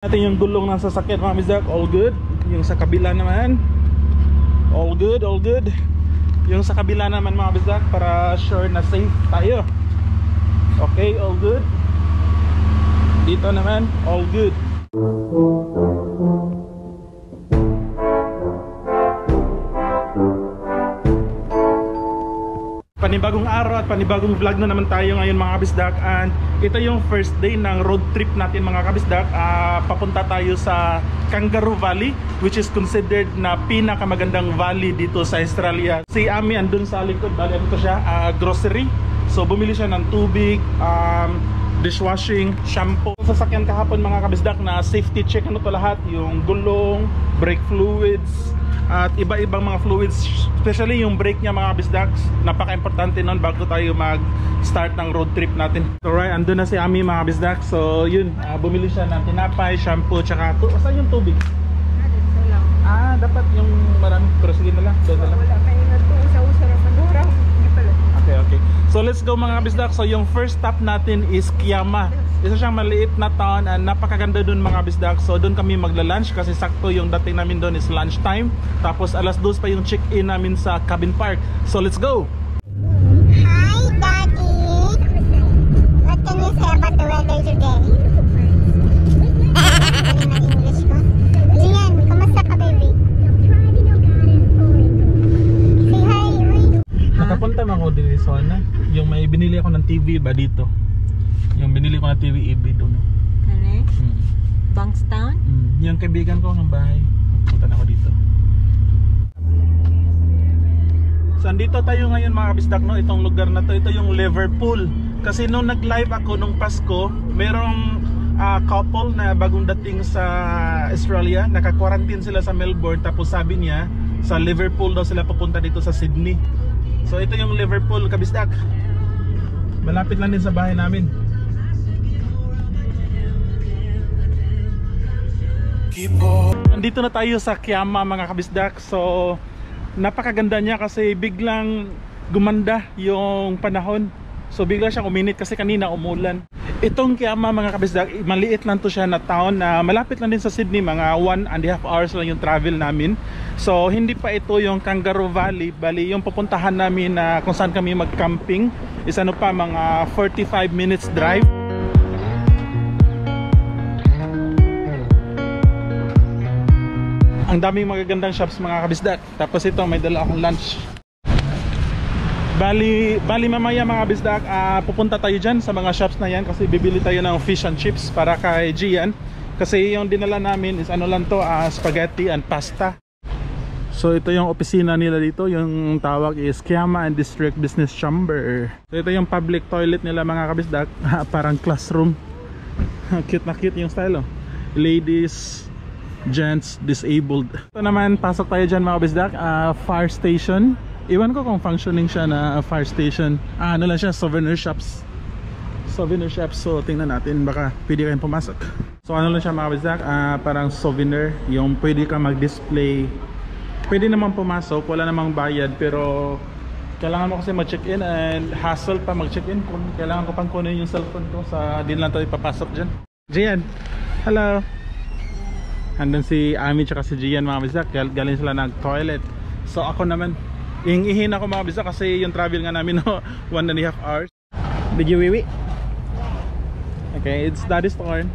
Natin yung gulong ng sasakyan mga bisdak, all good. Yung sa kabila naman, all good, all good. Yung sa kabila naman mga bisdak, para sure na safe tayo. Okay, all good. Dito naman, all good. Panibagong araw at panibagong vlog na naman tayo ngayon mga kabisdak. And ito yung first day ng road trip natin mga kabisdak. Papunta tayo sa Kangaroo Valley, which is considered na pinakamagandang valley dito sa Australia. Si Ami andun sa likod, bali ano to siya, grocery. So bumili siya ng tubig, dishwashing, shampoo. Sasakyan kahapon mga kabisdak na safety check ano to lahat, yung gulong, brake fluids, at iba-ibang mga fluids, especially yung brake niya mga kabisdaks. Napaka-importante nun bago tayo mag-start ng road trip natin. So right, andun na si Ami mga kabisdaks. So yun, bumili siya ng tinapay, shampoo, tsaka saan yung tubig? Dapat yung marami, pero sige na lang, doon na lang. Wala, may nag-usa-usa naman, durang. Okay. So let's go mga kabisdak. So yung first stop natin is Kiama. Isa siyang maliit na town and napakaganda dun mga kabisdak. So dun kami magla-lunch kasi sakto yung dating namin dun is lunch time. Tapos alas 2 pa yung check-in namin sa Cabin Park. So let's go! Hi Daddy! What can you say about the weather today? English ko. Gian, kamusta ka baby? Say hi! Nakapunta man ako dito sa ano. Yung may binili ako ng TV ba dito? Yung binili ko na TV EB doon. Ano? Bankstown? Yung kaibigan ko ng bahay. Punta na ako dito. So andito tayo ngayon mga kabisdak, no? Itong lugar na to, ito yung Liverpool. Kasi nung nag-live ako nung Pasko, merong couple na bagong dating sa Australia. Naka-quarantine sila sa Melbourne. Tapos sabi niya, sa Liverpool daw sila papunta dito sa Sydney. So ito yung Liverpool kabisdak. Malapit lang din sa bahay namin. Nandito na tayo sa Kiama mga kabisdak. So napakaganda niya kasi biglang gumanda yung panahon. So bigla siyang uminit kasi kanina umulan. Itong Kiama mga kabisdak, maliit lang to siya na town na malapit lang din sa Sydney. Mga 1.5 hours lang yung travel namin. So hindi pa ito yung Kangaroo Valley. Bali yung pupuntahan namin na kung saan kami mag-camping is ano pa, mga 45 minutes drive. Ang daming magagandang shops mga kabisdak. Tapos ito may dala akong lunch. Bali mamaya mga kabisdak, pupunta tayo dyan sa mga shops na yan kasi bibili tayo ng fish and chips para kay Gian. Kasi yung dinala namin is ano lang to, spaghetti and pasta. So ito yung opisina nila dito. Yung tawag is Kiama and District Business Chamber. So ito yung public toilet nila mga kabisdak. Parang classroom. Cute na cute yung style, oh. Ladies, gents, disabled. Ito naman, pasok tayo dyan mga kabisdak. Fire station. Iwan ko kung functioning siya na fire station. Ano lang siya, souvenir shops. Souvenir shops. So tingnan natin, baka pwede kayong pumasok. So ano lang siya mga kabisdak, parang souvenir. Yung pwede ka mag-display. Pwede naman pumasok, wala namang bayad. Pero kailangan mo kasi mag-check-in and hassle pa mag-check-in. Kailangan ko pang kunin yung cellphone ko. Din lang tayo ipapasok dyan. Gian, hello. Andun si Ami tsaka si Gian mga kabisdak. Galing sila nag-toilet. So ako naman, ihin ako mga kabisdak kasi yung travel nga namin 1.5 hours. Did you wee-wee? Okay, it's Daddy's turn.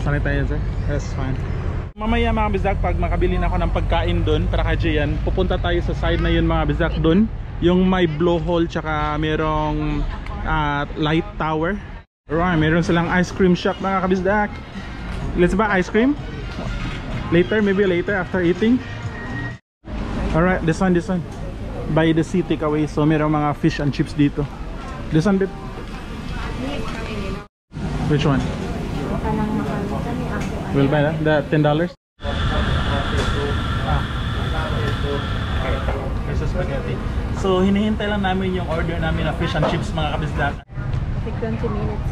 Sanitizer, that's fine. Mamaya mga kabisdak, pag makabili na ako ng pagkain doon para kay Gian, pupunta tayo sa side na yun mga kabisdak doon. Yung may blowhole tsaka merong light tower. Alright, meron silang ice cream shop mga kabisdak. Let's buy ice cream later, maybe later after eating. Alright, this one by the sea takeaway. So meron mga fish and chips dito. This one, babe. Which one? We'll buy that, the $10. There's a spaghetti. So hinihintay lang namin yung order namin na fish and chips mga kabisdak. 20 minutes.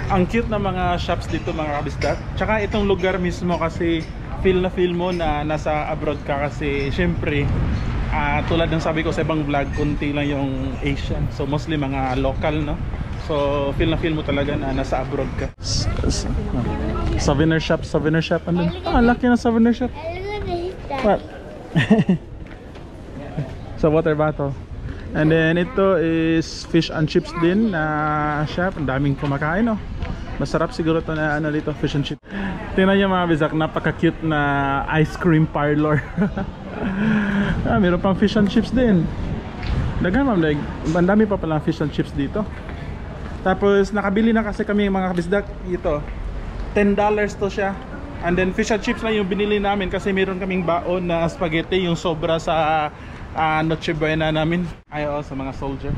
Ang cute na mga shops dito mga kabisdak. Tsaka itong lugar mismo kasi feel mo na nasa abroad ka kasi syempre tulad ng sabi ko sa ibang vlog, konti lang yung Asian. So mostly mga local, no? So feel na feel mo talaga na nasa abroad ka. Souvenir shop, andun. Laki na souvenir shop. What? Sa water bottle. And then ito is fish and chips din na shop. Ang daming kumakain, oh. Masarap siguro to na ano dito, fish and chips. Tingnan niyo mga bisak, napaka-cute na ice cream parlor. Meron pang fish and chips din. Dagan ma'am, ang dami pa palang fish and chips dito. Tapos nakabili na kasi kami mga kabisdak ito. $10 to siya. And then fish and chips na yung binili namin kasi meron kaming baon na spaghetti yung sobra sa Noche Buena namin. Ayo sa mga soldier.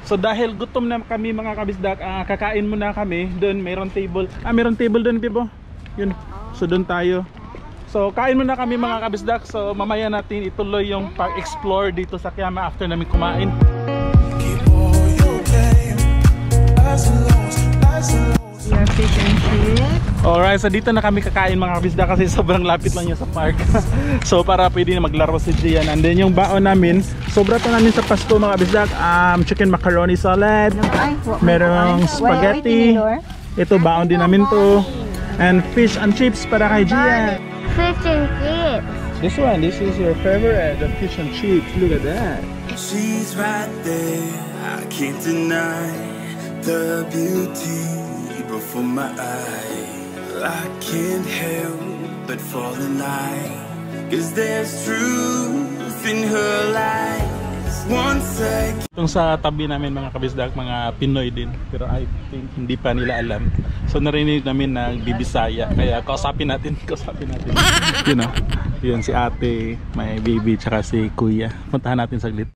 So dahil gutom na kami mga kabisdak, kakain muna kami. Doon mayroon table. Mayroon table doon, Pibo. Yun. So doon tayo. So kain muna kami mga kabisdak. So mamaya natin ituloy yung pag-explore dito sa Kiama after namin kumain. Your fish and chips. Alright, so dito na kami kakain mga kabisdak kasi sobrang lapit lang yun sa park. So para pwede na maglaro si Gian. And then yung baon namin, sobra to namin sa Pasko mga kabisdak. Chicken macaroni salad, merong spaghetti. Ito baon din namin to. And fish and chips para kay Gian. Fish and chips. This one, this is your favorite, the fish and chips. Look at that. She's right there, I can't deny the beauty before my eyes. I can't help but fall in line, 'cause there's truth in her lies. One second. Itong sa tabi namin mga kabisdak, mga Pinoy din. Pero I think hindi pa nila alam. So narinig namin na Bibisaya. Kaya kausapin natin. You know, yun si ate, may baby, tsaka si kuya. Puntahan natin saglit.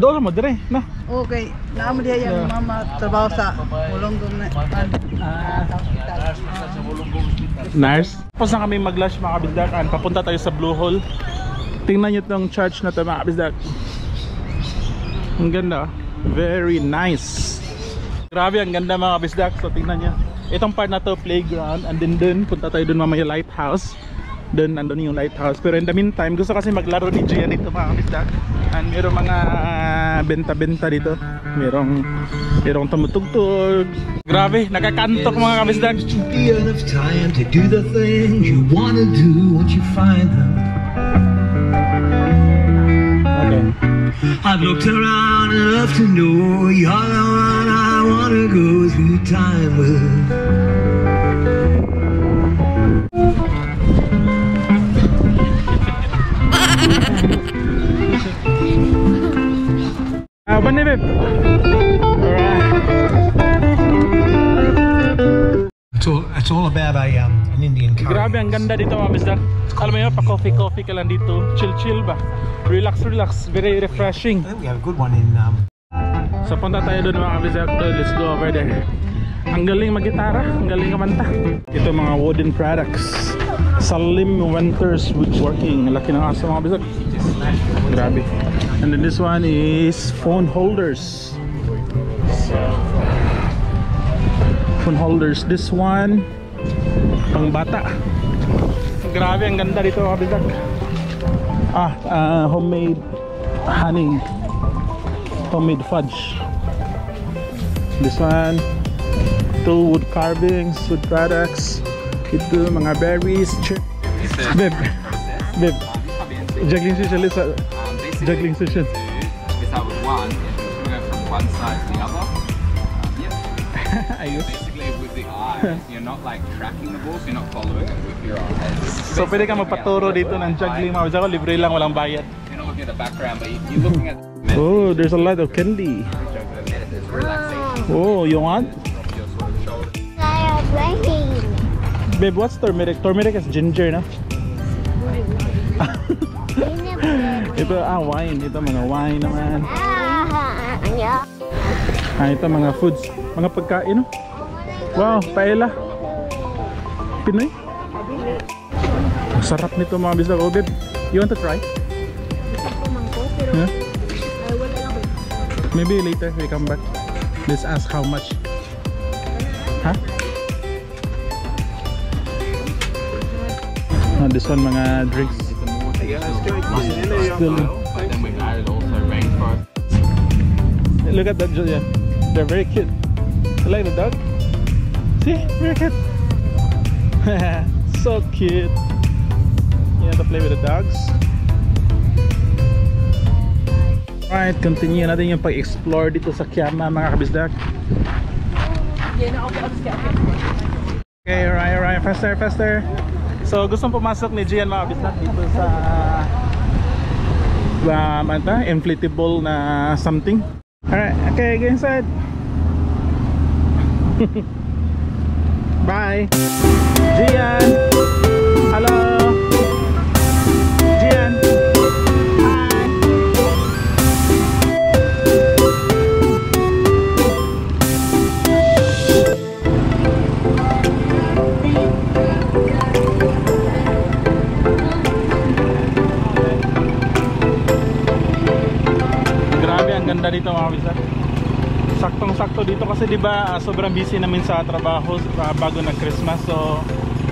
Doon mo dire, no? Okay, naamo diya yung mama trabaho sa Mulunggong na. Nurse. Tapos na kami mag-lunch mga kabisdak. Papunta tayo sa Blue Hole. Tingnan nyo itong church na ito mga kabisdak. Ang ganda. Very nice. Grabe, ang ganda mga kabisdak. So tingnan nyo. Itong part na to, playground. And then dun, punta tayo dun mamaya lighthouse. Dun, nandun yung lighthouse. Pero in the meantime, gusto kasi maglaro ni Gian dito mga kabisdak. And mayroong mga benta-benta dito. Mayroong tumutugtog. Grabe, nakakantok mga kabisdak. Be enough time to do the things you wanna do once you find them. Okay. I've looked around enough to know you're the one I wanna go through time with. Banibib. It's all about an Indian curry. Grabe, ang ganda dito mga bisdak. Alam mo yun, pa-coffee ka lang dito. Chill ba? Relax. Very refreshing. I think we have a good one in So punta tayo doon mga bisdak. Let's go over there. Ang galing mag-gitara, ang galing kumanta. Ito mga wooden products. Salim Winters Woodworking. Laki ng aso mga bisdak. Grabe. And then this one is phone holders. This one pang bata. Grabe, ang ganda dito mga bisdak. Homemade honey, homemade fudge. This one, two wood carvings, wood products. Ito mga berries. Babe, juggling session. Juggling session. We start with one, we go from one side to the other. Ayos. Basically with the eye, you're not like tracking the ball, so you're not following it with your eyes. So pwede ka magpaturo dito ng juggling mga bisdak. Libre lang, walang bayad. You're not looking at the background, but you're looking at the Oh, there's a lot of candy. It's relaxation. Oh, you want? Your sort of shoulder. Babe, what's turmeric? Turmeric is ginger, no? Ito, wine. Ito, mga wine naman. Ito, mga foods. Mga pagkain, no? Wow, paella. Pinoy. Ang sarap nito mga bisdak. Oh, babe, you want to try? Huh? Maybe later we come back. Let's ask how much. Huh? This one, mga drinks. Still. But then we've added also rainforest. Look at that, Julia. They're very cute. You like the dog? See? Very cute. So cute. You have to play with the dogs. Alright, continue natin yung pag-explore dito sa Kiama mga kabisdak. Okay, alright, faster. So gustong pumasok ni Gian mga kabisdak dito sa inflatable na something. Alright, okay, go inside. Bye. Gian. Hello. Gian. Hi. Grabe, ang ganda dito mga kabisdak. Saktong-sakto dito kasi di ba sobrang busy namin sa trabaho bago na Christmas, so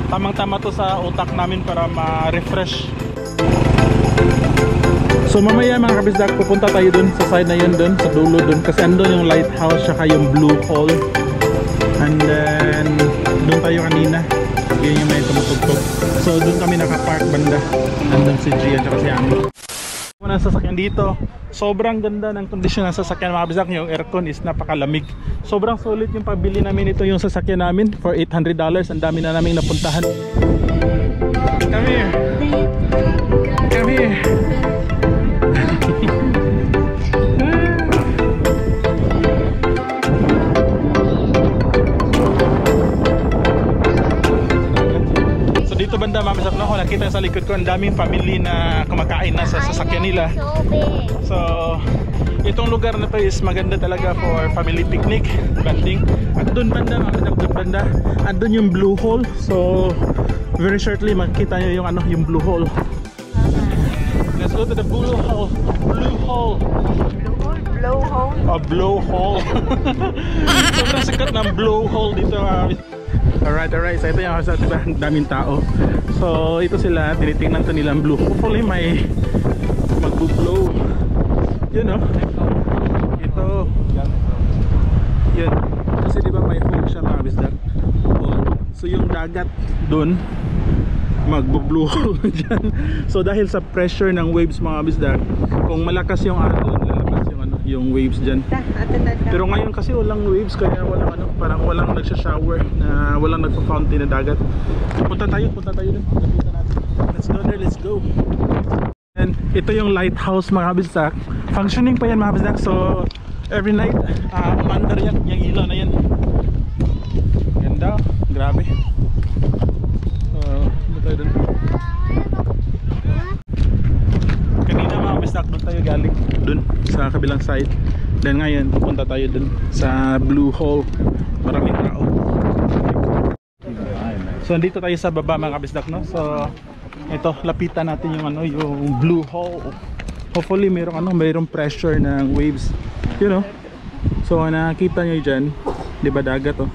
tamang-tama to sa utak namin para ma-refresh. So mamaya mga kabisdak, pupunta tayo dun sa side na yun, dun sa dulo dun, kasi andun yung lighthouse saka yung blue hole, and then dun tayo kanina, yun yung may tumutugtog. So dun kami nakapark banda, andun si Gia at si Ami. Ang sasakyan dito, sobrang ganda ng kondisyon ng sasakyan mga kabisdak. Yung aircon is napakalamig. Sobrang sulit yung pabili namin ito, yung sasakyan namin for $800. Ang dami na naming napuntahan. Come here. Come here. So dito banda mga kabisdak, no, nakita sa likod ko ang daming family na kumakain na sa sasakyan nila. So itong lugar na to is maganda talaga for family picnic, banding. At doon banda mga kabisdak, doon banda andun yung blue hole. So very shortly makikita nyo yung yung blue hole. Let's go to the blue hole. Blue hole. Blow hole. A blow hole. Sobrang sikat ng blow hole dito mga kabisdak. Alright, so ito yung house, diba? Daming tao. So ito sila, tinitingnan to nilang blue. Hopefully may magbo-blow. Yun o. Ito. Yun. Kasi diba may hole siya mga kabisdak. So yung dagat dun, magbo-blow hole dyan. So dahil sa pressure ng waves mga kabisdak, kung malakas yung alon, lalabas yung waves dyan. Pero ngayon kasi walang waves, kaya walang parang walang nagsha-shower, na walang nagpa-fountain na dagat. Punta tayo dun. Let's go. And ito yung lighthouse mga kabisdak. Functioning pa yan mga kabisdak. So every night umandar yan, yung ilaw na yan. Ganda, grabe. So punta tayo dun. Kanina mga kabisdak, doon tayo galing dun sa kabilang side. Then ngayon pupunta tayo dun sa blue hole. Maraming tao. So andito tayo sa baba mga kabisdak, no? So ito, lapitan natin yung yung blue hole. Hopefully mayroong pressure ng waves, you know. So nakita nyo dyan, di ba dagat oh.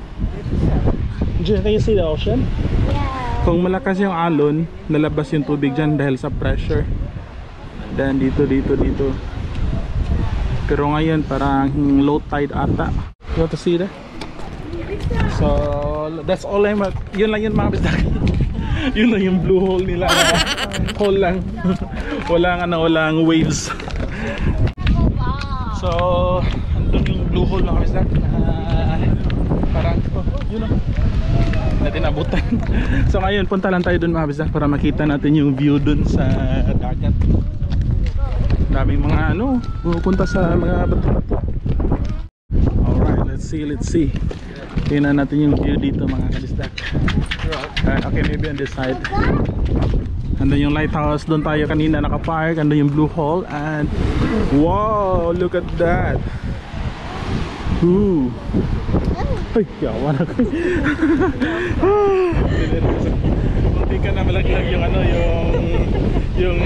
Can you see the ocean? Yeah. Kung malakas yung alon, lalabas yung tubig dyan dahil sa pressure. Then dito. Pero ngayon parang low tide ata. You want to see that? So that's all yun lang yun mga kabisdak. Yun lang yung blue hole nila. Hole lang. walang waves. So andun yung blue hole mga kabisdak. Parang yun know, natin abutan. So ngayon punta lang tayo dun mga kabisdak para makita natin yung view dun sa dagat. Daming mga pupunta sa mga bato-bato. Alright, let's see. Tingnan natin yung view dito mga kabisdak. Okay, maybe on this side. Andun yung lighthouse, doon tayo kanina nakapark. Andun yung blue hole. And wow, look at that. Ooh. Ay, yawan ako. Munti ka na malaglag yung yung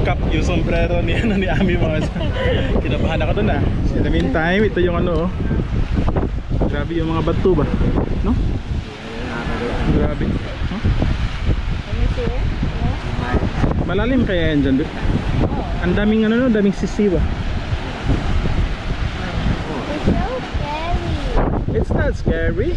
cap, yung sombrero ni Ami mga kinabahan ako dun in the meantime, ito yung grabe yung mga bato ba, no? Grabe, no? Malalim kaya yan dyan, ang daming daming sisiwa. It's so scary. It's not scary.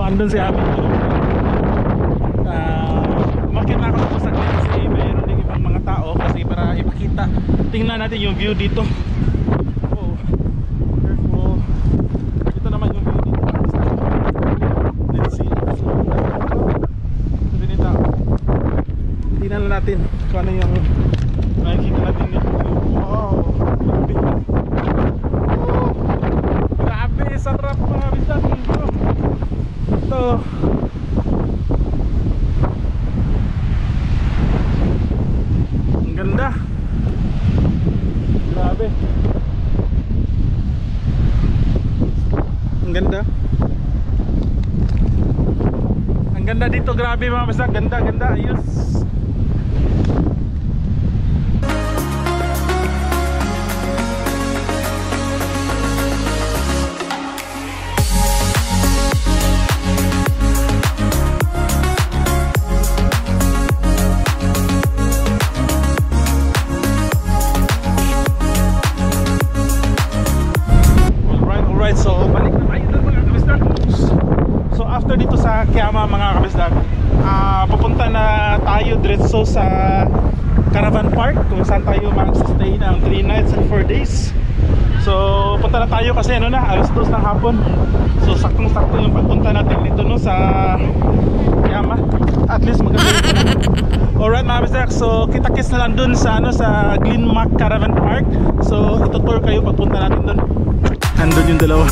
Andun si Ami. Umakit na ako dito sa clip kasi mayroon din ibang mga tao kasi para ipakita. Tingnan natin yung view dito. Oh, careful. Ito naman yung view dito. Let's see. Ito din ito. Tingnan na natin kung ano yung makikita natin dito. Wow, grabe. Oh, grabe, sarap mga bisat dito. Ito. Ang ganda. Grabe. Ang ganda. Ang ganda dito, grabe mga basta. Ganda, ganda. Ayos. So balik na tayo doon mga kabisdag. So after dito sa Kiama mga kabisdag, pupunta na tayo diretso sa Caravan Park kung saan tayo mag-stay ng 3 nights and 4 days. So punta na tayo kasi ano na, alas 2 ng hapon. So saktong-sakto yung pagpunta natin dito no sa Kiama. At least maganda na. Alright mga kabisdag, so kita-kits na lang dun sa ano sa Glenmac Caravan Park. So itutour kayo pagpunta natin dun. Andun yung dalawa.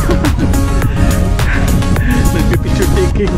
Nagpipicture taking.